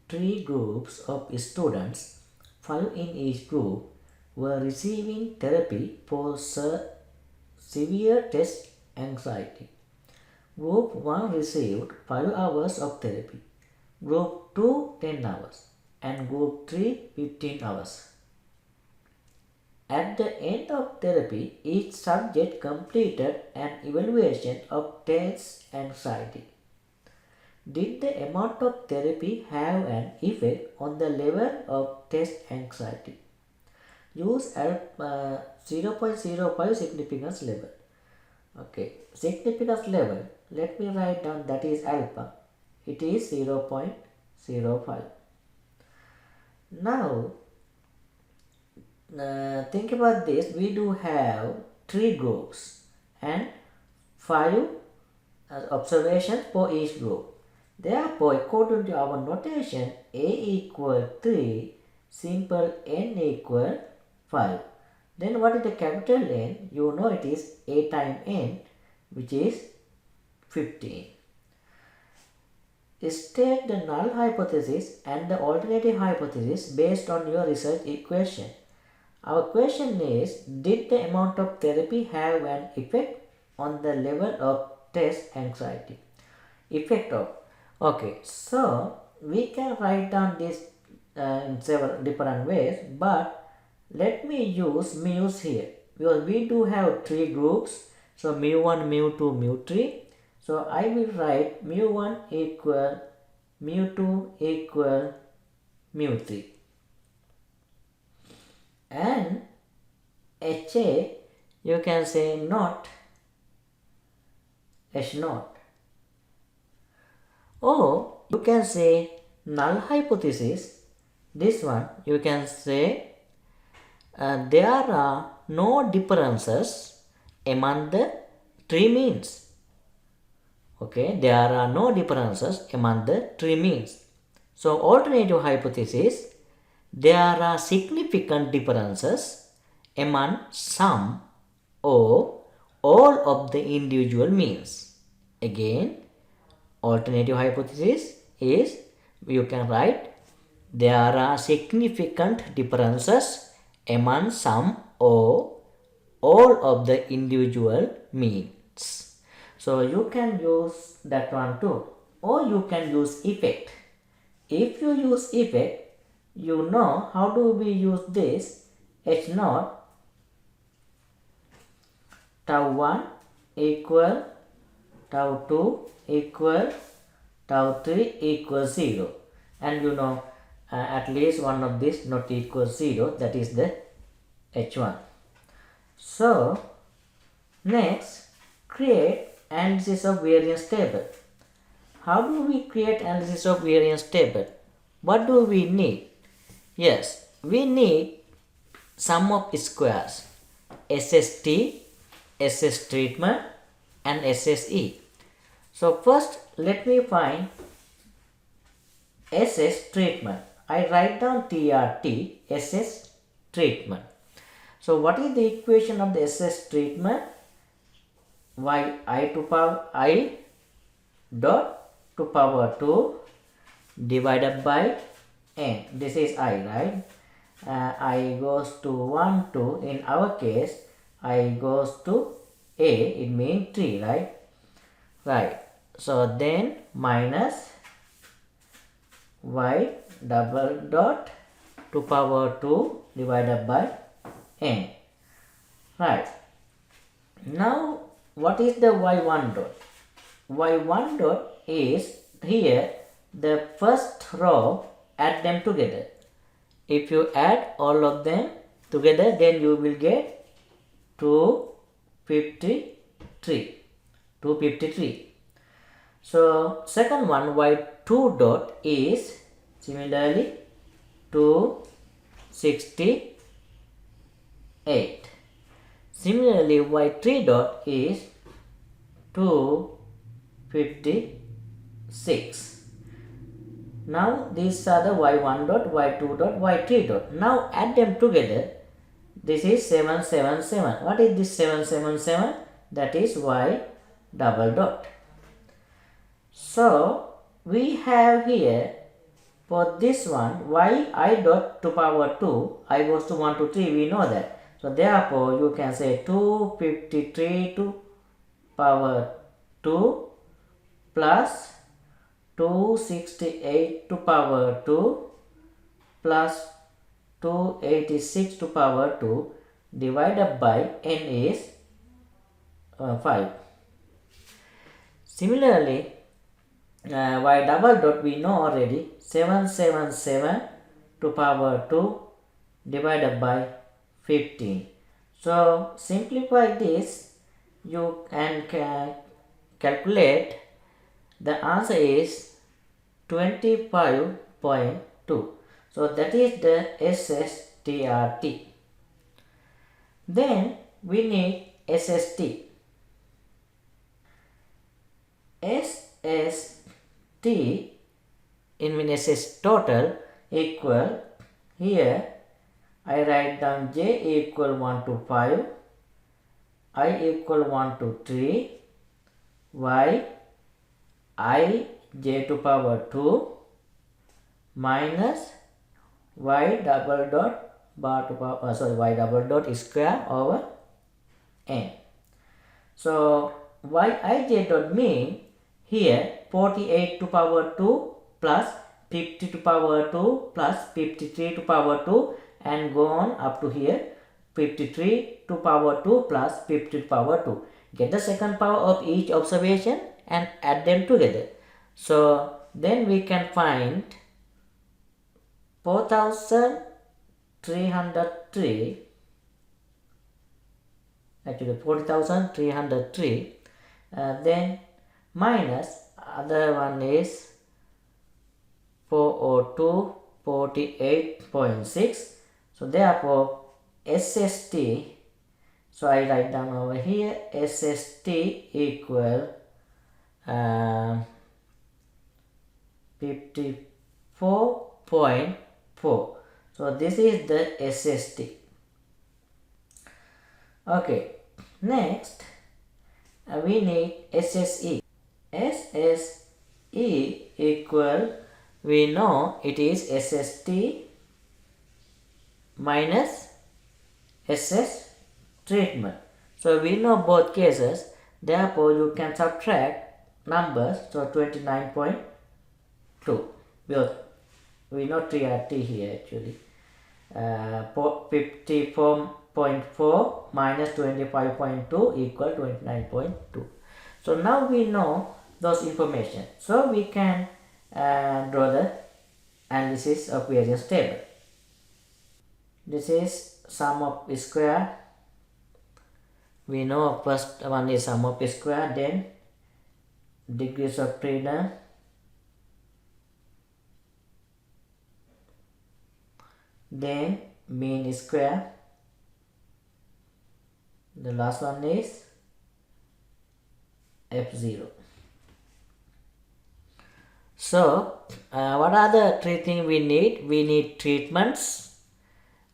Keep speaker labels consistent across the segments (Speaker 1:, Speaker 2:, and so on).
Speaker 1: three groups of students, 5 in each group, were receiving therapy for severe test anxiety. Group 1 received 5 hours of therapy, Group 2 10 hours, and Group 3 15 hours. At the end of therapy, each subject completed an evaluation of test anxiety. Did the amount of therapy have an effect on the level of test anxiety? Use 0.05 significance level. Okay, significance level, let me write down, that is alpha. It is 0.05. Now, think about this. We do have 3 groups and 5 observations for each group. Therefore, according to our notation, A equal 3, simple n equal 5. Then what is the capital N? You know it is A times N, which is 15. State the null hypothesis and the alternative hypothesis based on your research equation. Our question is, did the amount of therapy have an effect on the level of test anxiety? Effect of. Okay, so we can write down this in several different ways, but let me use mu's here because we do have 3 groups. So mu1, mu2, mu3. So I will write mu1 equal mu2 equal mu3. And HA you can say not H naught. Or you can say null hypothesis. This one you can say there are no differences among the 3 means. Okay, there are no differences among the 3 means. So alternative hypothesis, there are significant differences among some or all of the individual means. Again, alternative hypothesis is, you can write, there are significant differences among some or all of the individual means. So you can use that one too, or you can use effect. If you use effect, you know how do we use this. H naught tau 1 equal tau 2 equal tau 3 equal 0, and you know at least one of this not equal 0, that is the H1. So next, create analysis of variance table. How do we create analysis of variance table? What do we need? Yes, we need sum of squares, SST, SS treatment and SSE. So first let me find SS treatment. I write down TRT, SS treatment. So what is the equation of the SS treatment? I to power I dot to power 2 divided by n. This is I, right? I goes to 1, 2. In our case, I goes to A. It means 3, right? Right. So then minus y double dot to power 2 divided by n. Right. Now what is the y1 dot? Y1 dot is here the first row, add them together. If you add all of them together, then you will get 253. So second one, y2 dot is similarly 268. Similarly, y3 dot is 256. Now these are the y1 dot, y2 dot, y3 dot. Now add them together. This is 777. What is this 777? That is y double dot. So we have here For this one, y I dot to power 2, I goes to 1 to 3, we know that. So therefore, you can say 253 to power 2 plus 268 to power 2 plus 286 to power 2 divided by n is 5. Similarly, y double dot we know already 777 to power 2 divided by 15. So simplify this, you can calculate, the answer is 25.2. So that is the SSTRT. Then we need SST. SST in SS total equal, here I write down J equal 1 to 5, I equal 1 to 3, Y I j to power 2 minus y double dot bar to power y double dot square over n. So yij dot mean here 48 to power 2 plus 50 to power 2 plus 53 to power 2 and go on up to here 53 to power 2 plus 50 to power 2. Get the second power of each observation and add them together. So then we can find 40,303, actually 40,303, then minus other one is 402 48.6. So therefore SST, so I write down over here SST equal 54.4. So this is the SST. Okay, next we need SSE. SSE equal, we know it is SST minus SS treatment. So we know both cases, therefore you can subtract numbers. So 29.2, we know TRT here actually, 54.4 minus 25.2 equal 29.2. So now we know those information, so we can draw the analysis of variance table. This is sum of square. We know first one is sum of square, then degrees of freedom, then mean square, the last one is F0. So what are the three things we need? We need treatments,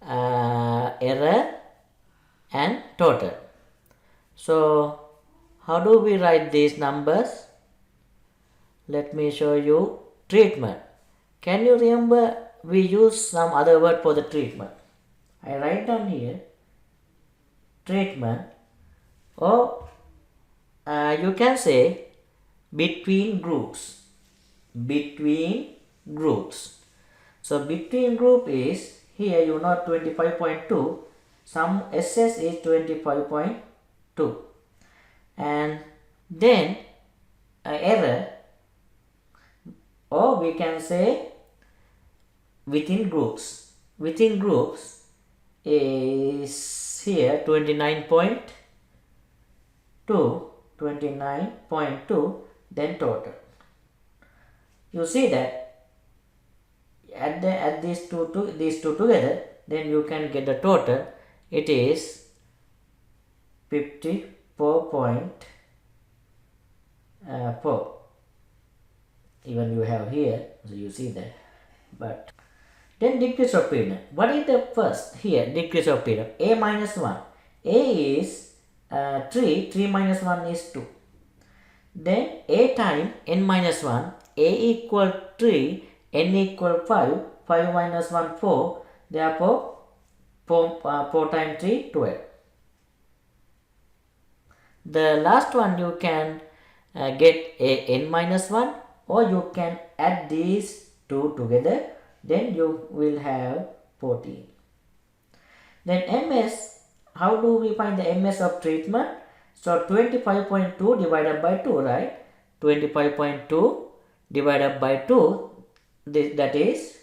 Speaker 1: error and total. So how do we write these numbers? Let me show you. Treatment, can you remember we use some other word for the treatment? I write down here treatment, or you can say between groups. Between groups. So between group is, here you know 25.2, some SS is 25.2, and then error, or we can say within groups. Within groups is here 29.2, then total. You see that add these two together, then you can get the total. It is 54.4. Even you have here, so you see that. But then degrees of freedom. What is the first here? Degrees of freedom. A minus 1. A is 3. 3 minus 1 is 2. Then A time n minus 1. A equal 3 n equal 5, 5 minus 1 4, therefore 4 times 3 12. The last one you can get a n minus 1, or you can add these two together, then you will have 14. Then ms, how do we find the ms of treatment? So 25.2 divided by 2, right? 25.2 divided by 2, that is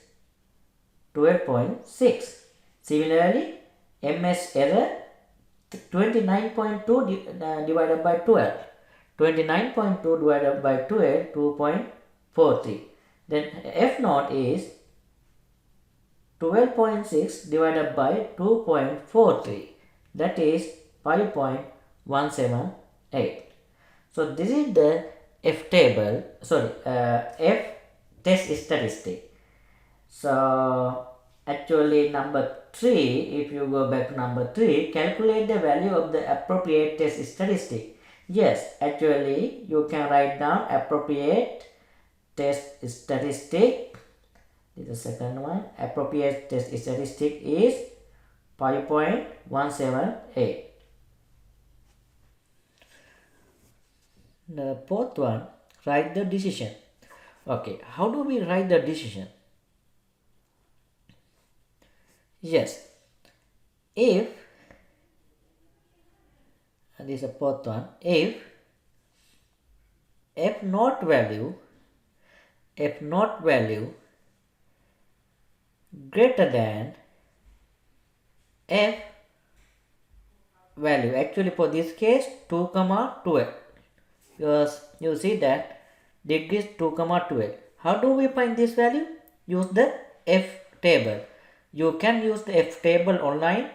Speaker 1: 12.6. Similarly, ms error 29.2 divided by 12. 29.2 divided by 12, 2.43. Then f naught is 12.6 divided by 2.43, that is 5.178. So this is the F table, F test statistic. So actually number 3, if you go back to number 3, calculate the value of the appropriate test statistic. Yes, actually you can write down appropriate test statistic. This is the second one. Appropriate test statistic is 5.178. The fourth one, write the decision. Okay, how do we write the decision? Yes, if, and this is the fourth one, if f naught value greater than f value, actually for this case 2 comma 12, because you see that degrees 2 comma 12. How do we find this value? Use the f table. You can use the f table online,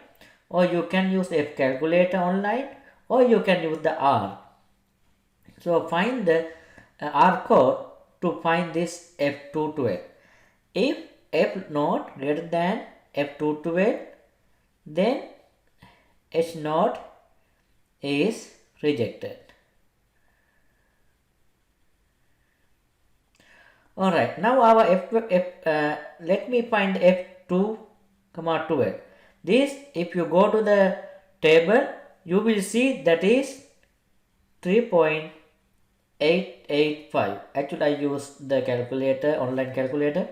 Speaker 1: or you can use f calculator online, or you can use the R. So find the R code to find this f212. If f naught greater than f212, then h naught is rejected. Alright, now our let me find f2 comma 12. This, if you go to the table, you will see that is 3.885. Actually I use the calculator, online calculator,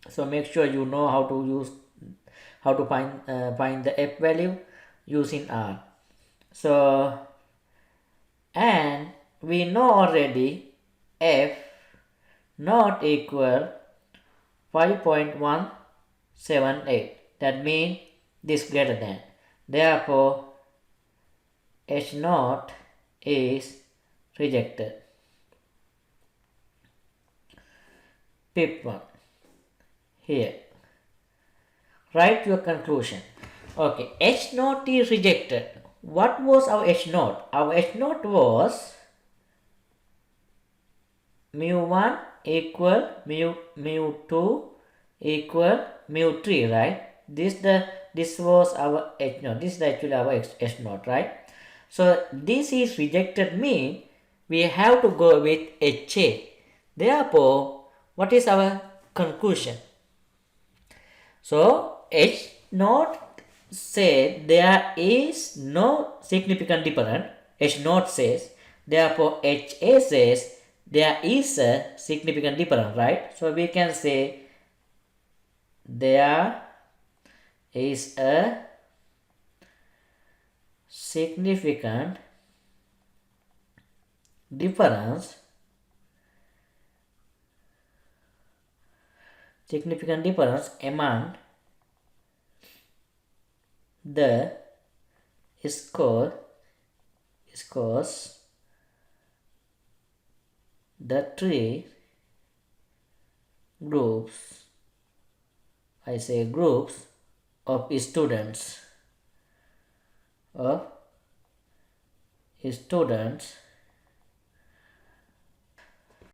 Speaker 1: so make sure you know how to find the f value using R. So, and we know already f not equal 5.178. That means this greater than. Therefore, h naught is rejected. Fifth one. Here. Write your conclusion. Okay, h naught is rejected. What was our h naught? Our h naught was mu1 equal mu2 equal mu3, right? This was our h naught. This is actually our h naught, right? So this is rejected, mean we have to go with HA. Therefore, what is our conclusion? So h naught said there is no significant difference. H naught says, therefore HA says there is a significant difference, right? So we can say there is a significant difference among the scores the three groups, I say groups of students